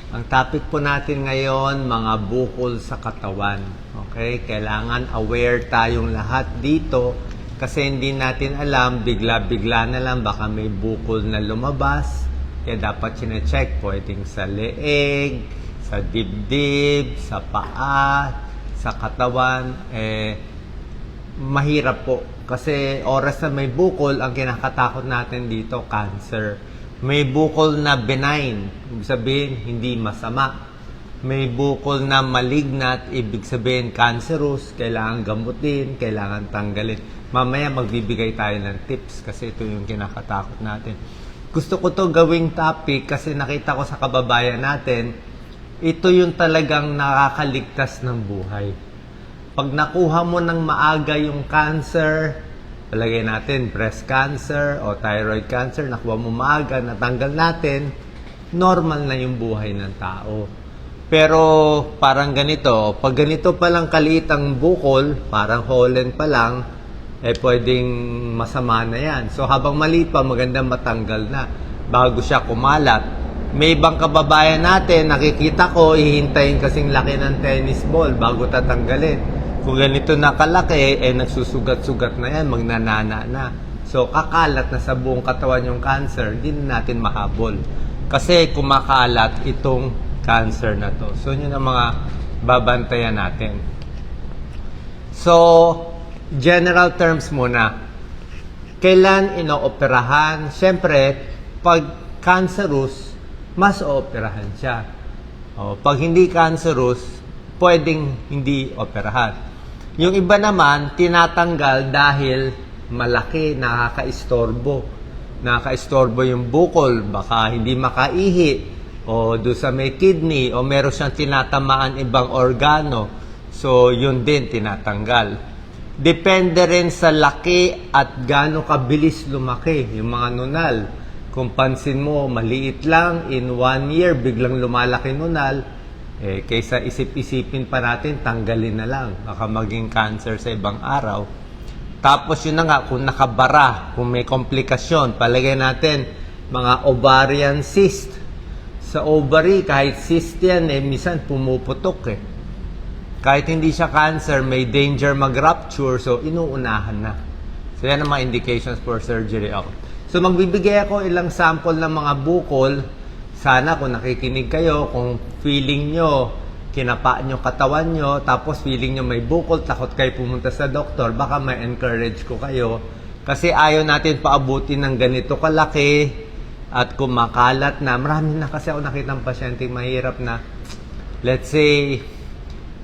Ang topic po natin ngayon, mga bukol sa katawan. Okay? Kailangan aware tayong lahat dito kasi hindi natin alam, bigla-bigla na lang baka may bukol na lumabas. Kaya dapat sine-check, pwedeng sa leeg, sa dibdib, sa paa, sa katawan. Mahirap po. Kasi oras na may bukol, ang kinakatakot natin dito, cancer. May bukol na benign, ibig sabihin hindi masama. May bukol na malignant, ibig sabihin cancerous, kailangan gamutin, kailangan tanggalin. Mamaya magbibigay tayo ng tips kasi ito yung kinakatakot natin. Gusto ko to gawing topic kasi nakita ko sa kababayan natin, ito yung talagang nakakaligtas ng buhay. Pag nakuha mo ng maaga yung cancer, palagay natin breast cancer o thyroid cancer, nakuha mo maaga, natanggal natin, normal na yung buhay ng tao. Pero parang ganito, pag ganito palang kaliit ang bukol, parang Holland pa lang, pwedeng masama na yan. So habang maliit pa, magandang matanggal na bago siya kumalat. May ibang kababayan natin, nakikita ko, hihintayin kasing laki ng tennis ball bago tatanggalin. Kung ganito na kalaki, nagsusugat-sugat na yan, magnanana na. So, kakalat na sa buong katawan yung cancer, hindi na natin mahabol. Kasi kumakalat itong cancer na to. So, yun ang mga babantayan natin. So, general terms muna. Kailan inooperahan? Siyempre, pag cancerous, mas ooperahan siya. Pag hindi cancerous, pwedeng hindi operahan. Yung iba naman, tinatanggal dahil malaki, nakaka-istorbo. Nakaka-istorbo yung bukol, baka hindi makaihi, o doon sa may kidney, o meron siyang tinatamaan ibang organo. So, yun din, tinatanggal. Depende rin sa laki at gaano kabilis lumaki, yung mga nunal. Kung pansin mo, maliit lang, in 1 year, biglang lumalaki nunal, kaysa isip-isipin pa natin, tanggalin na lang. Baka maging cancer sa ibang araw. Tapos yun na nga, kung nakabara, kung may komplikasyon, palagay natin, mga ovarian cyst. Sa ovary, kahit cyst yan, minsan pumuputok Kahit hindi siya cancer, may danger mag-rupture, so inuunahan na. So yan ang mga indications for surgery out. So magbibigay ako ilang sample ng mga bukol. Sana kung nakikinig kayo, kung feeling nyo, kinapa nyo katawan nyo, tapos feeling nyo may bukol, takot kayo pumunta sa doktor, baka may encourage ko kayo. Kasi ayaw natin paabutin ng ganito kalaki at kumakalat na. Marami na kasi ako nakitang pasyente mahirap na, let's say,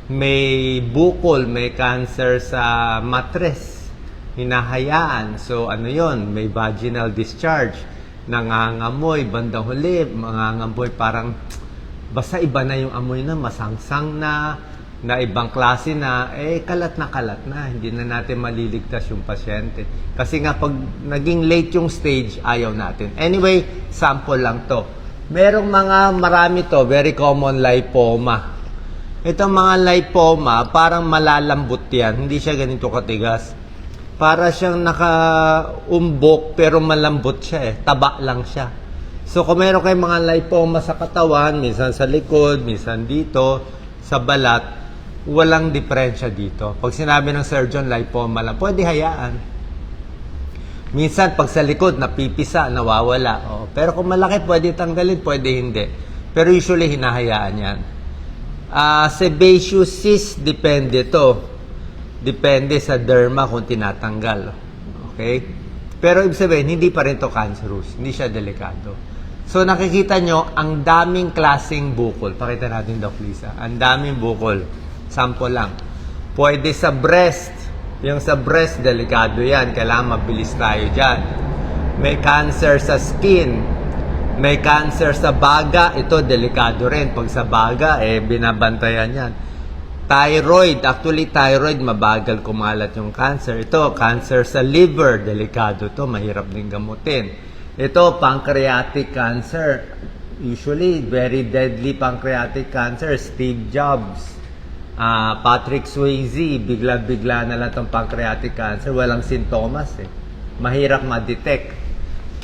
may bukol, may cancer sa mattress, hinahayaan. So ano yon, may vaginal discharge. Nangangamoy, bandang huli, mangangamoy parang basta iba na yung amoy na, masangsang na ibang klase na, kalat na, hindi na natin maliligtas yung pasyente. Kasi nga pag naging late yung stage, ayaw natin. Anyway, sample lang to. Merong marami to, very common lipoma. Itong mga lipoma, parang malalambot yan, hindi siya ganito katigas. Para siyang nakaumbok pero malambot siya taba lang siya. So kung meron kayong mga lipoma sa katawan, minsan sa likod, minsan dito, sa balat, walang diferensya dito. Pag sinabi ng surgeon lipoma lang, pwede hayaan. Minsan pag sa likod, napipisa, nawawala. Pero kung malaki, pwede tanggalin, pwede hindi. Pero usually hinahayaan yan. Sebaceous cyst, depende to. Depende sa derma kung tinatanggal. Okay? Pero ibig sabihin, hindi pa rin to cancerous. Hindi siya delikado. So nakikita nyo, ang daming klaseng bukol. Pakita natin, Doc Lisa. Ang daming bukol. Sample lang. Pwede sa breast. Yung sa breast, delikado yan. Kailangan mabilis tayo dyan. May cancer sa skin. May cancer sa baga. Ito, delikado rin. Pag sa baga, binabantayan yan. Thyroid, actually thyroid, mabagal kumalat yung cancer. Ito, cancer sa liver, delikado to, mahirap din gamutin. Ito, pancreatic cancer. Usually, very deadly pancreatic cancer. Steve Jobs, Patrick Swayze, bigla-bigla na lang itong pancreatic cancer. Walang sintomas Mahirap ma-detect.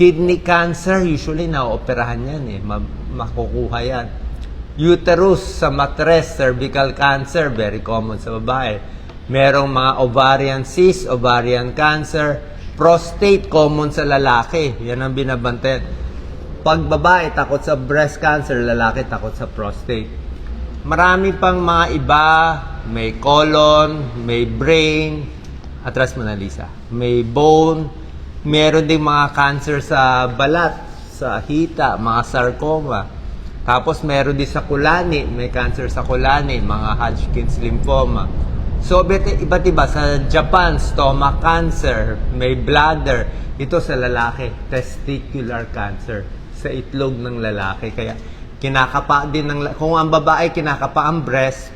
Kidney cancer, usually na-operahan yan makukuha yan. Uterus sa matres, cervical cancer, very common sa babae. Merong mga ovarian cyst, ovarian cancer, prostate, common sa lalaki. Yan ang binabantayan. Pag babae, takot sa breast cancer, lalaki, takot sa prostate. Marami pang mga iba, may colon, may brain, atras mo na Lisa, may bone, meron ding mga cancer sa balat, sa hita, mga sarcoma. Tapos meron din sa kulani, may cancer sa kulani, mga Hodgkin's lymphoma. So, iba't iba. Sa Japan, stomach cancer, may bladder. Ito sa lalaki, testicular cancer. Sa itlog ng lalaki. Kaya, kinakapa din ng... Kung ang babae, kinakapa ang breast,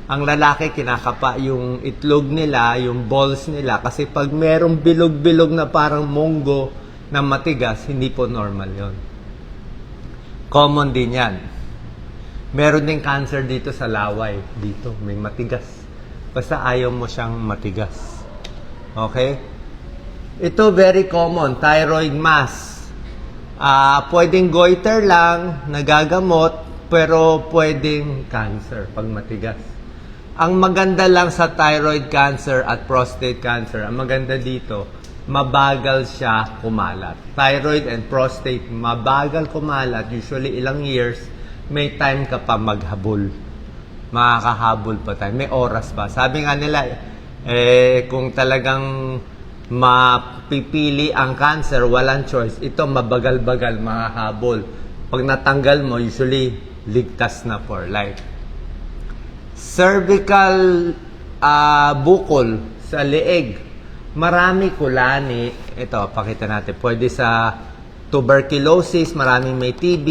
ang lalaki, kinakapa yung itlog nila, yung balls nila. Kasi pag merong bilog-bilog na parang munggo na matigas, hindi po normal yon. Common din yan. Meron din cancer dito sa laway. Dito, may matigas. Basta ayaw mo siyang matigas. Okay? Ito very common, thyroid mass. Pwedeng goiter lang, nagagamot, pero pwedeng cancer pag matigas. Ang maganda lang sa thyroid cancer at prostate cancer, ang maganda dito, mabagal siya kumalat. Thyroid and prostate, mabagal kumalat, usually ilang years, may time ka pa maghabol. Makakahabol pa tayo. May oras pa. Sabi nga nila, kung talagang mapipili ang cancer, walang choice. Ito, mabagal-bagal, makahabol. Pag natanggal mo, usually, ligtas na for life. Cervical bukol sa leeg. Marami kulani. Ito, pakita natin. Pwede sa tuberculosis, maraming may TB,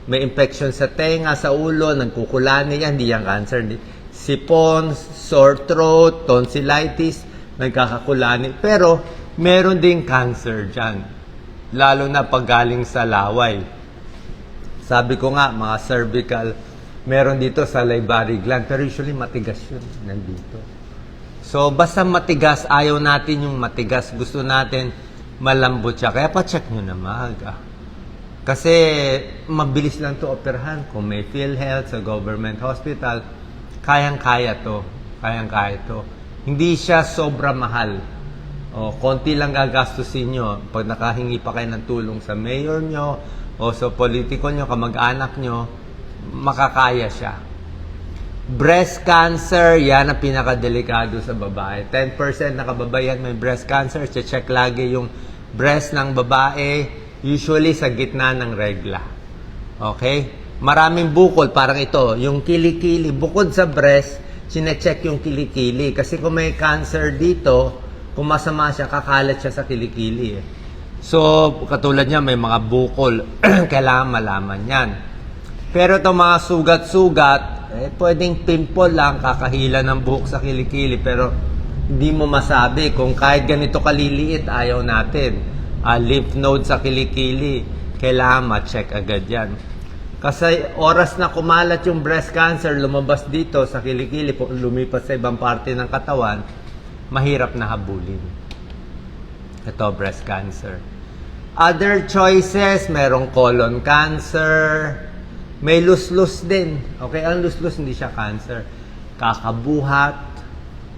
may infection sa tenga, sa ulo, nagkukulani yan, hindi yan cancer. Sipon, sore throat, tonsillitis, nagkakakulani. Pero, meron ding cancer dyan. Lalo na pag galing sa laway. Sabi ko nga, mga cervical, meron dito sa salivary gland. Pero usually, matigas yun. Nandito. So, basta matigas, ayaw natin yung matigas. Gusto natin malambot siya. Kaya pa-check nyo na maaga. Kasi mabilis lang to operahan. Kung may PhilHealth sa government hospital, kayang-kaya to. Kayang-kaya to. Hindi siya sobra mahal. O, konti lang gagastusin nyo. Pag nakahingi pa kayo ng tulong sa mayor nyo o sa politiko nyo, kamag-anak nyo, makakaya siya. Breast cancer, yan ang pinakadelikado sa babae. 10% na kababayan may breast cancer. Check lagi yung breast ng babae, usually sa gitna ng regla. Okay? Maraming bukol, parang ito, yung kilikili. Bukod sa breast, sinecheck yung kilikili. Kasi kung may cancer dito, kung masama siya, kakalat siya sa kilikili. So, katulad niya, may mga bukol. Kailangan malaman yan. Pero itong mga sugat-sugat, pwedeng pimple lang, kakahila ng buhok sa kilikili, pero hindi mo masabi kung kahit ganito kaliliit, ayaw natin. Lymph node sa kilikili, kailangan ma-check agad yan. Kasi oras na kumalat yung breast cancer, lumabas dito sa kilikili, lumipas sa ibang parte ng katawan, mahirap na habulin. Ito, breast cancer. Other choices, merong colon cancer, may luslus din. Okay, ang luslus hindi siya cancer. Kakabuhat.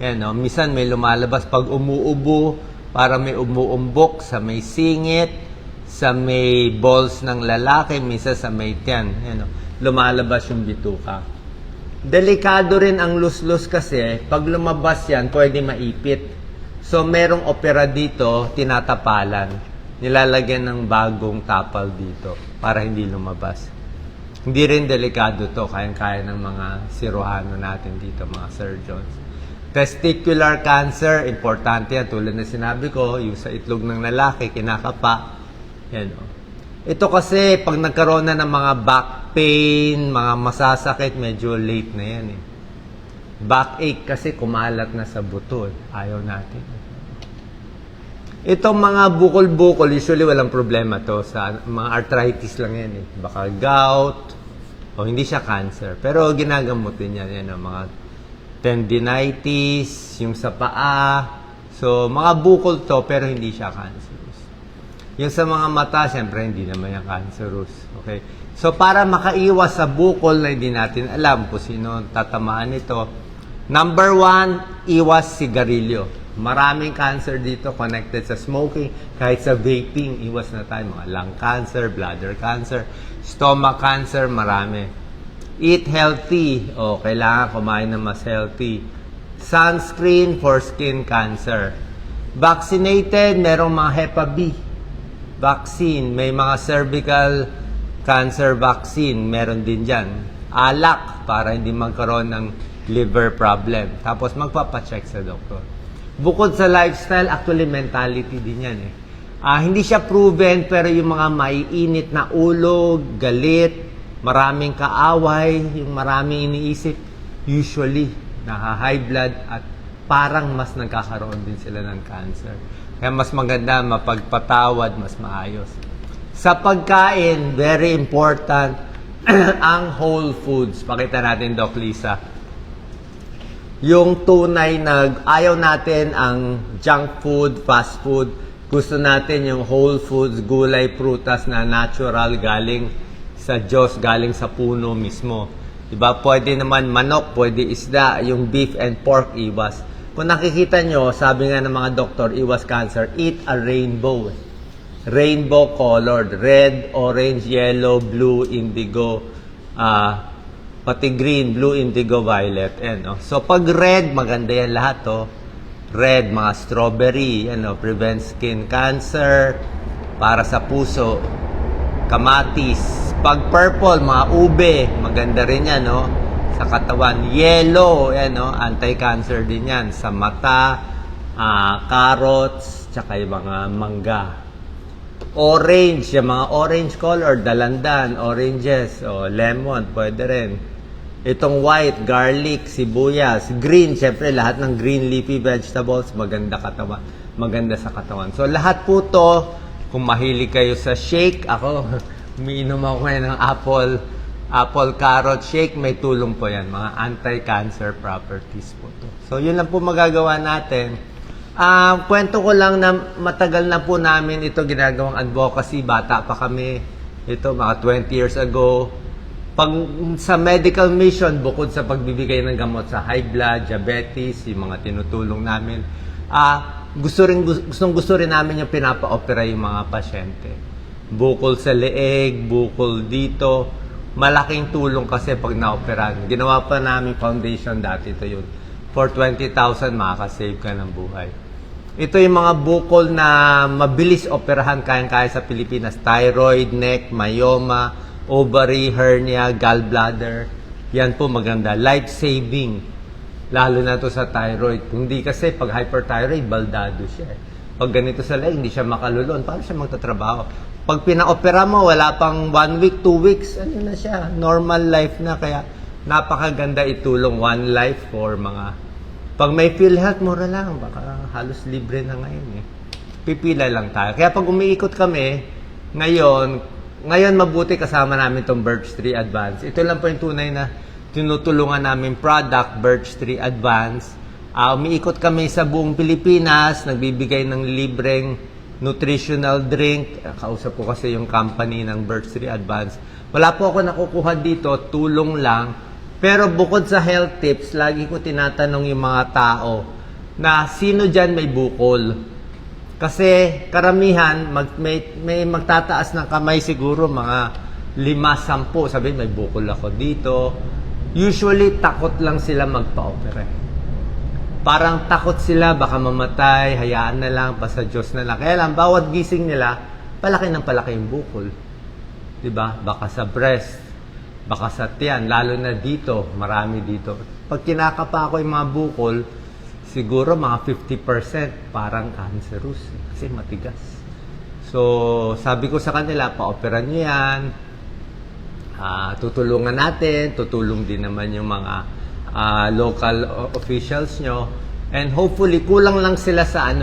Yan, no? Minsan may lumalabas pag umuubo, para may umuumbok sa may singit, sa may balls ng lalaki, minsan sa may tiyan. Yan, no? Lumalabas yung bituka. Delikado rin ang luslus kasi, pag lumabas yan, pwede maipit. So, merong opera dito, tinatapalan. Nilalagyan ng bagong tapal dito para hindi lumabas. Hindi rin delikado to, kayang-kaya ng mga siruhano natin dito, mga surgeons. Testicular cancer, importante yan. Tulad na sinabi ko, yung sa itlog ng lalaki, kinakapa. Yan, o. Ito kasi, pag nagkaroon na ng mga back pain, mga masasakit, medyo late na yan eh. Backache kasi kumalat na sa buto. Ayaw natin. Itong mga bukol-bukol, usually walang problema to. Sa mga arthritis lang yan eh. Baka gout, o hindi siya cancer. Pero ginagamot din yan, yan mga tendinitis, yung sa paa. So, mga bukol to, pero hindi siya cancerous. Yung sa mga mata, syempre hindi naman yung cancerous. Okay? So, para makaiwas sa bukol na hindi natin alam kung sino tatamaan nito, number 1, iwas sigarilyo. Maraming cancer dito connected sa smoking, kahit sa vaping, iwas na tayo. Mga lung cancer, bladder cancer, stomach cancer, marami. Eat healthy. O, kailangan kumain na mas healthy. Sunscreen for skin cancer. Vaccinated, merong mga Hepa B vaccine. May mga cervical cancer vaccine, meron din dyan. Alak, para hindi magkaroon ng liver problem. Tapos magpapacheck sa doktor. Bukod sa lifestyle, actually mentality din yan eh. Hindi siya proven, pero yung mga maiinit na ulo, galit, maraming kaaway, yung maraming iniisip, usually naka-high blood at parang mas nagkakaroon din sila ng cancer. Kaya mas maganda mapagpatawad, mas maayos. Sa pagkain, very important, ang whole foods. Pakita natin, Doc Lisa. Yung tunay na ayaw natin ang junk food, fast food. Gusto natin yung whole foods, gulay, prutas na natural, galing sa Diyos, galing sa puno mismo. Diba? Pwede naman manok, pwede isda, yung beef and pork, iwas. Kung nakikita nyo, sabi nga ng mga doktor, iwas cancer, eat a rainbow. Rainbow colored, red, orange, yellow, blue, indigo, pati green, blue, indigo, violet. No? So, pag red, maganda yan lahat. Red, mga strawberry, prevent skin cancer, para sa puso. Kamatis. Pag purple, mga ube, maganda rin yan, sa katawan. Yellow, anti-cancer din yan. Sa mata, carrots, tsaka yung mga mangga. Orange, yung mga orange color, dalandan, oranges, lemon, pwede rin. Itong white, garlic, sibuyas, green, syempre lahat ng green leafy vegetables, maganda sa katawan. So lahat po to, kung mahilig kayo sa shake, ako, umiinom ako ngayon ng apple carrot shake, may tulong po yan. Mga anti-cancer properties po to. So, yun lang po magagawa natin. Kwento ko lang na matagal na po namin ito ginagawang advocacy. Bata pa kami. Ito, mga 20 years ago. Pag sa medical mission, bukod sa pagbibigay ng gamot sa high blood, diabetes, yung mga tinutulong namin, gusto rin namin yung pinapa-opera yung mga pasyente. Bukol sa leeg, bukol dito. Malaking tulong kasi pag na-operan. Ginawa pa namin foundation dati, ito yun. For 20,000, makakasave ka ng buhay. Ito yung mga bukol na mabilis operahan, kaya sa Pilipinas. Thyroid, neck, myoma, ovary, hernia, gallbladder. Yan po maganda. Life-saving. Lalo na to sa thyroid. Kung di kasi, pag hyperthyroid, baldado siya. Pag ganito sa leg, hindi siya makalulon. Paano siya magtatrabaho? Pag pina-opera mo, wala pang 1 week, 2 weeks, na siya? Normal life na. Kaya napakaganda itulong one life for mga... Pag may PhilHealth, mura lang. Baka halos libre na ngayon Pipila lang tayo. Kaya pag umiikot kami, ngayon mabuti kasama namin itong Birch Tree Advance. Ito lang po yung tunay na tinutulungan namin product, Birch Tree Advance. Umiikot kami sa buong Pilipinas, nagbibigay ng libreng nutritional drink. Kausap ko kasi yung company ng Birch Tree Advance. Wala po ako nakukuha dito, tulong lang. Pero bukod sa health tips, lagi ko tinatanong yung mga tao na sino dyan may bukol. Kasi karamihan, may magtataas ng kamay siguro, mga 5-10. Sabi, may bukol ako dito. Usually, takot lang sila magpa-opera. Parang takot sila, baka mamatay, hayaan na lang, basta Diyos na lang. Kaya lang, bawat gising nila, palaki ng palaki yung bukol. Diba? Baka sa breast, baka sa tiyan, lalo na dito, marami dito. Pag kinakapa ko yung mga bukol, siguro mga 50% parang cancerous. Kasi matigas. So, sabi ko sa kanila, pa-opera nyo yan. Tutulungan natin, tutulong din naman yung mga local officials nyo. And hopefully, kulang lang sila sa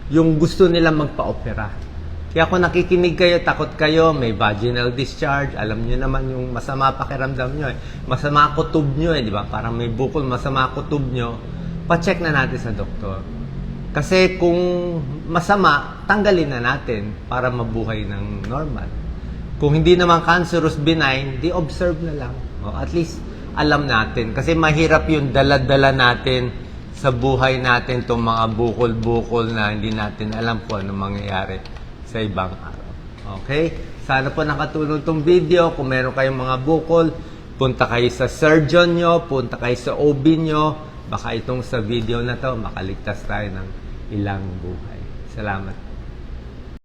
yung gusto nila magpa-opera. Kaya kung nakikinig kayo, takot kayo, may vaginal discharge, alam nyo naman yung masama pakiramdam nyo Masama kutob nyo di ba? Parang may bukol, masama kutob nyo. Pa-check na natin sa doktor. Kasi kung masama, tanggalin na natin para mabuhay ng normal. Kung hindi naman cancerous benign, di observe na lang. O, at least alam natin. Kasi mahirap yung dala-dala natin sa buhay natin itong mga bukol-bukol na hindi natin alam kung ano mangyayari sa ibang araw. Okay? Sana po nakatulong itong video. Kung meron kayong mga bukol, punta kayo sa surgeon nyo, punta kayo sa OB nyo. Baka itong sa video na to, makaligtas tayo ng ilang buhay. Salamat.